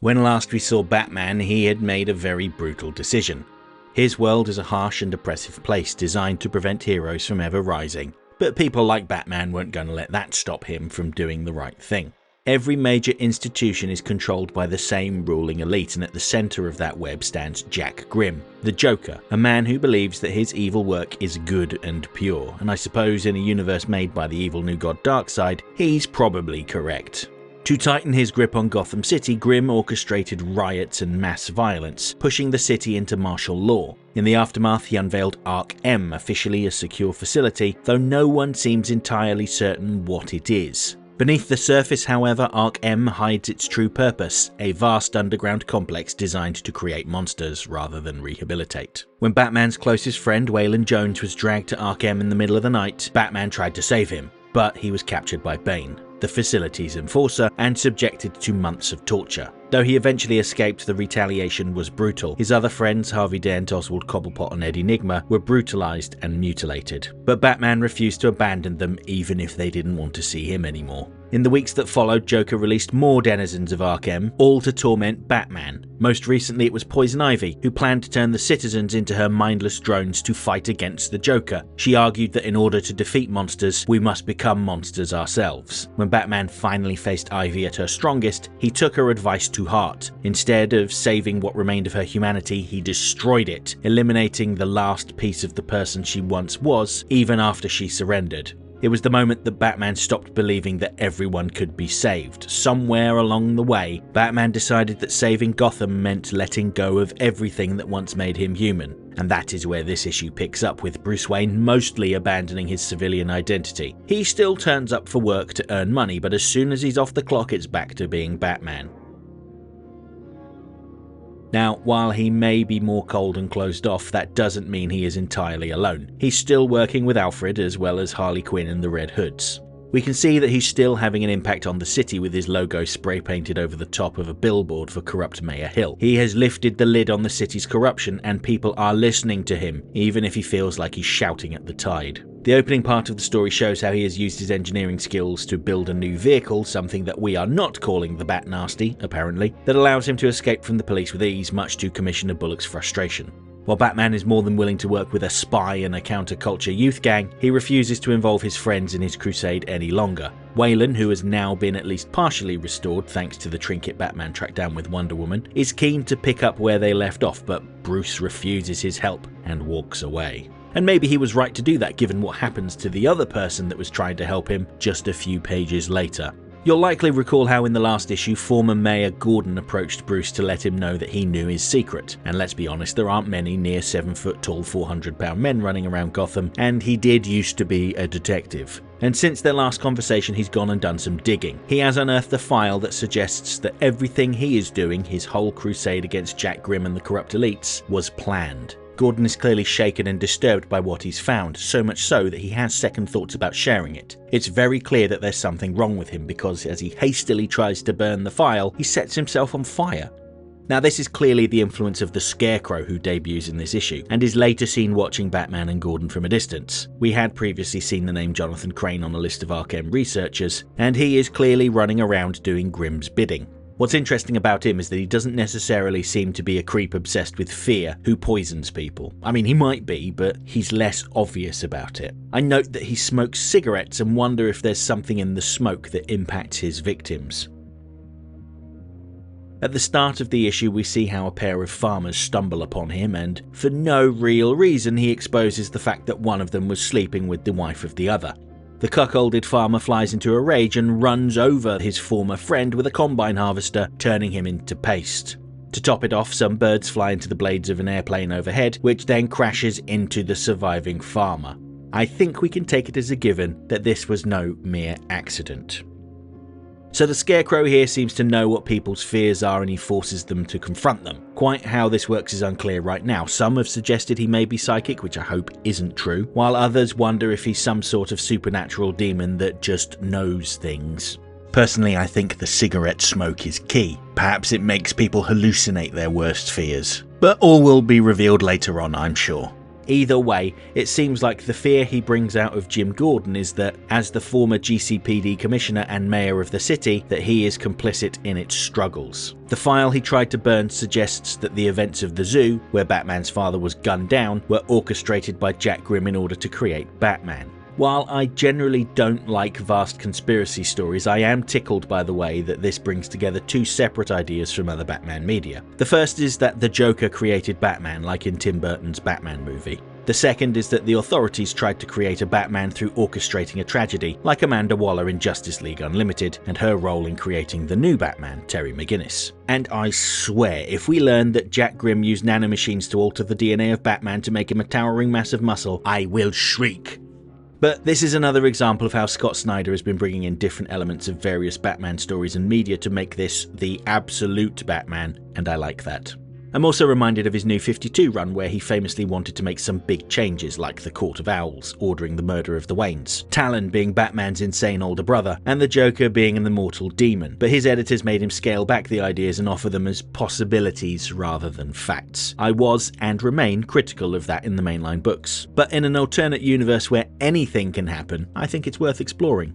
When last we saw Batman, he had made a very brutal decision. His world is a harsh and oppressive place designed to prevent heroes from ever rising, but people like Batman weren't going to let that stop him from doing the right thing. Every major institution is controlled by the same ruling elite, and at the centre of that web stands Jack Grimm, the Joker, a man who believes that his evil work is good and pure, and I suppose in a universe made by the evil new god Darkseid, he's probably correct. To tighten his grip on Gotham City, Grimm orchestrated riots and mass violence, pushing the city into martial law. In the aftermath, he unveiled Arc M, officially a secure facility, though no one seems entirely certain what it is. Beneath the surface, however, Arc M hides its true purpose, a vast underground complex designed to create monsters rather than rehabilitate. When Batman's closest friend, Waylon Jones, was dragged to Arc M in the middle of the night, Batman tried to save him, but he was captured by Bane, the facility's enforcer, and subjected to months of torture. Though he eventually escaped, the retaliation was brutal. His other friends, Harvey Dent, Oswald Cobblepot and Eddie Nigma, were brutalized and mutilated. But Batman refused to abandon them even if they didn't want to see him anymore. In the weeks that followed, Joker released more denizens of Arkham, all to torment Batman. Most recently it was Poison Ivy, who planned to turn the citizens into her mindless drones to fight against the Joker. She argued that in order to defeat monsters, we must become monsters ourselves. When Batman finally faced Ivy at her strongest, he took her advice to heart. Instead of saving what remained of her humanity, he destroyed it, eliminating the last piece of the person she once was, even after she surrendered. It was the moment that Batman stopped believing that everyone could be saved. Somewhere along the way, Batman decided that saving Gotham meant letting go of everything that once made him human. And that is where this issue picks up, with Bruce Wayne mostly abandoning his civilian identity. He still turns up for work to earn money, but as soon as he's off the clock, it's back to being Batman. Now, while he may be more cold and closed off, that doesn't mean he is entirely alone. He's still working with Alfred as well as Harley Quinn and the Red Hoods. We can see that he's still having an impact on the city, with his logo spray painted over the top of a billboard for corrupt Mayor Hill. He has lifted the lid on the city's corruption, and people are listening to him, even if he feels like he's shouting at the tide. The opening part of the story shows how he has used his engineering skills to build a new vehicle, something that we are not calling the Bat Nasty, apparently, that allows him to escape from the police with ease, much to Commissioner Bullock's frustration. While Batman is more than willing to work with a spy and a counterculture youth gang, he refuses to involve his friends in his crusade any longer. Waylon, who has now been at least partially restored thanks to the trinket Batman tracked down with Wonder Woman, is keen to pick up where they left off, but Bruce refuses his help and walks away. And maybe he was right to do that, given what happens to the other person that was trying to help him just a few pages later. You'll likely recall how in the last issue, former Mayor Gordon approached Bruce to let him know that he knew his secret. And let's be honest, there aren't many near 7-foot-tall 400-pound men running around Gotham, and he did used to be a detective. And since their last conversation, he's gone and done some digging. He has unearthed a file that suggests that everything he is doing, his whole crusade against Jack Grimm and the corrupt elites, was planned. Gordon is clearly shaken and disturbed by what he's found, so much so that he has second thoughts about sharing it. It's very clear that there's something wrong with him, because as he hastily tries to burn the file, he sets himself on fire. Now, this is clearly the influence of the Scarecrow, who debuts in this issue, and is later seen watching Batman and Gordon from a distance. We had previously seen the name Jonathan Crane on a list of Arkham researchers, and he is clearly running around doing Grimm's bidding. What's interesting about him is that he doesn't necessarily seem to be a creep obsessed with fear who poisons people. I mean, he might be, but he's less obvious about it. I note that he smokes cigarettes and wonder if there's something in the smoke that impacts his victims. At the start of the issue, we see how a pair of farmers stumble upon him, and for no real reason he exposes the fact that one of them was sleeping with the wife of the other. The cuckolded farmer flies into a rage and runs over his former friend with a combine harvester, turning him into paste. To top it off, some birds fly into the blades of an airplane overhead, which then crashes into the surviving farmer. I think we can take it as a given that this was no mere accident. So the Scarecrow here seems to know what people's fears are, and he forces them to confront them. Quite how this works is unclear right now. Some have suggested he may be psychic, which I hope isn't true, while others wonder if he's some sort of supernatural demon that just knows things. Personally, I think the cigarette smoke is key. Perhaps it makes people hallucinate their worst fears. But all will be revealed later on, I'm sure. Either way, it seems like the fear he brings out of Jim Gordon is that, as the former GCPD commissioner and mayor of the city, that he is complicit in its struggles. The file he tried to burn suggests that the events of the zoo, where Batman's father was gunned down, were orchestrated by Jack Grimm in order to create Batman. While I generally don't like vast conspiracy stories, I am tickled by the way that this brings together two separate ideas from other Batman media. The first is that the Joker created Batman, like in Tim Burton's Batman movie. The second is that the authorities tried to create a Batman through orchestrating a tragedy, like Amanda Waller in Justice League Unlimited, and her role in creating the new Batman, Terry McGinnis. And I swear, if we learn that Jack Grimm used nanomachines to alter the DNA of Batman to make him a towering mass of muscle, I will shriek. But this is another example of how Scott Snyder has been bringing in different elements of various Batman stories and media to make this the absolute Batman, and I like that. I'm also reminded of his New 52 run, where he famously wanted to make some big changes, like the Court of Owls ordering the murder of the Waynes, Talon being Batman's insane older brother, and the Joker being an immortal demon, but his editors made him scale back the ideas and offer them as possibilities rather than facts. I was, and remain, critical of that in the mainline books, but in an alternate universe where anything can happen, I think it's worth exploring.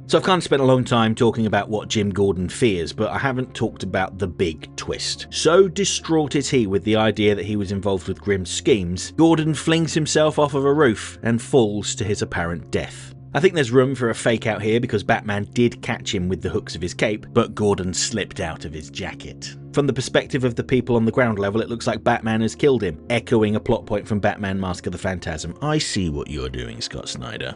So I've kind of spent a long time talking about what Jim Gordon fears, but I haven't talked about the big twist. So distraught is he with the idea that he was involved with Grimm's schemes, Gordon flings himself off of a roof and falls to his apparent death. I think there's room for a fake out here because Batman did catch him with the hooks of his cape, but Gordon slipped out of his jacket. From the perspective of the people on the ground level, it looks like Batman has killed him, echoing a plot point from Batman Mask of the Phantasm. I see what you're doing, Scott Snyder.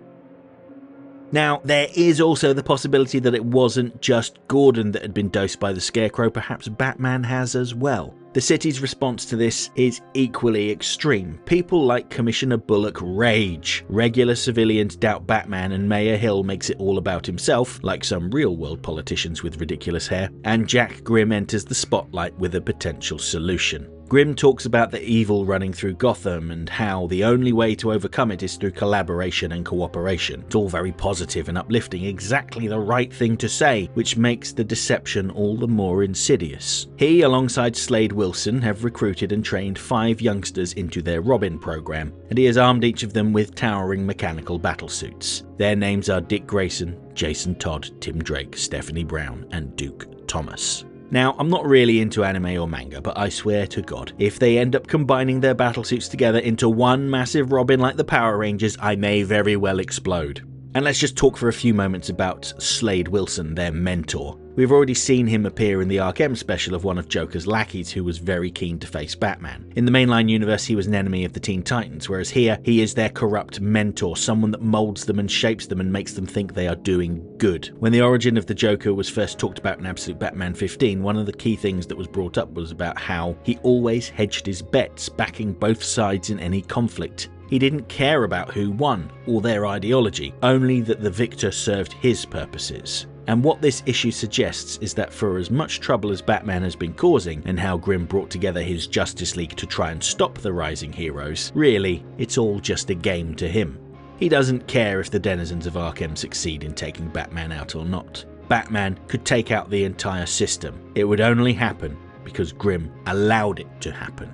Now, there is also the possibility that it wasn't just Gordon that had been dosed by the Scarecrow, perhaps Batman has as well. The city's response to this is equally extreme. People like Commissioner Bullock rage. Regular civilians doubt Batman, and Mayor Hill makes it all about himself, like some real-world politicians with ridiculous hair, and Jack Grimm enters the spotlight with a potential solution. Grimm talks about the evil running through Gotham and how the only way to overcome it is through collaboration and cooperation. It's all very positive and uplifting, exactly the right thing to say, which makes the deception all the more insidious. He, alongside Slade Wilson, have recruited and trained 5 youngsters into their Robin program, and he has armed each of them with towering mechanical battlesuits. Their names are Dick Grayson, Jason Todd, Tim Drake, Stephanie Brown, and Duke Thomas. Now, I'm not really into anime or manga, but I swear to God, if they end up combining their battlesuits together into one massive Robin like the Power Rangers, I may very well explode. And let's just talk for a few moments about Slade Wilson, their mentor. We've already seen him appear in the Arkham special of one of Joker's lackeys who was very keen to face Batman. In the mainline universe, he was an enemy of the Teen Titans, whereas here, he is their corrupt mentor, someone that molds them and shapes them and makes them think they are doing good. When the origin of the Joker was first talked about in Absolute Batman 15, one of the key things that was brought up was about how he always hedged his bets, backing both sides in any conflict. He didn't care about who won, or their ideology, only that the victor served his purposes. And what this issue suggests is that for as much trouble as Batman has been causing, and how Grimm brought together his Justice League to try and stop the rising heroes, really, it's all just a game to him. He doesn't care if the denizens of Arkham succeed in taking Batman out or not. Batman could take out the entire system. It would only happen because Grimm allowed it to happen.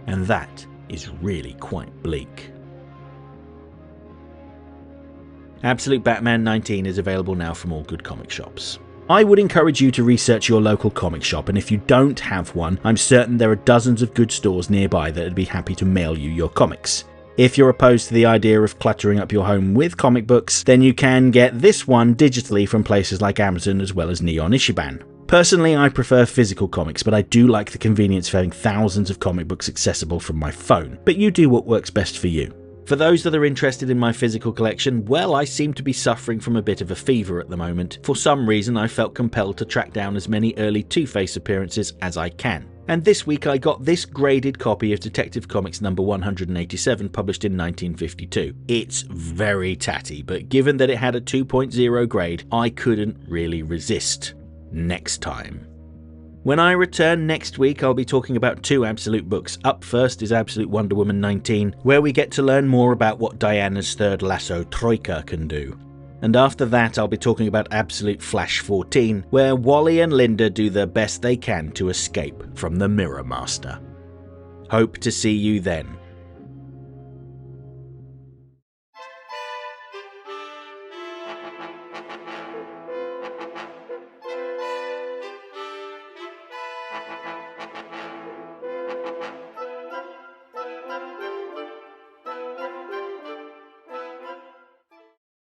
And that is really quite bleak. Absolute Batman 19 is available now from all good comic shops. I would encourage you to research your local comic shop, and if you don't have one, I'm certain there are dozens of good stores nearby that would be happy to mail you your comics. If you're opposed to the idea of cluttering up your home with comic books, then you can get this one digitally from places like Amazon as well as Neon Ishiban. Personally, I prefer physical comics, but I do like the convenience of having thousands of comic books accessible from my phone. But you do what works best for you. For those that are interested in my physical collection, well, I seem to be suffering from a bit of a fever at the moment. For some reason, I felt compelled to track down as many early Two-Face appearances as I can. And this week I got this graded copy of Detective Comics number 187, published in 1952. It's very tatty, but given that it had a 2.0 grade, I couldn't really resist. Next time. When I return next week, I'll be talking about 2 Absolute books. Up first is Absolute Wonder Woman 19, where we get to learn more about what Diana's third lasso Troika can do. And after that, I'll be talking about Absolute Flash 14, where Wally and Linda do the best they can to escape from the Mirror Master. Hope to see you then.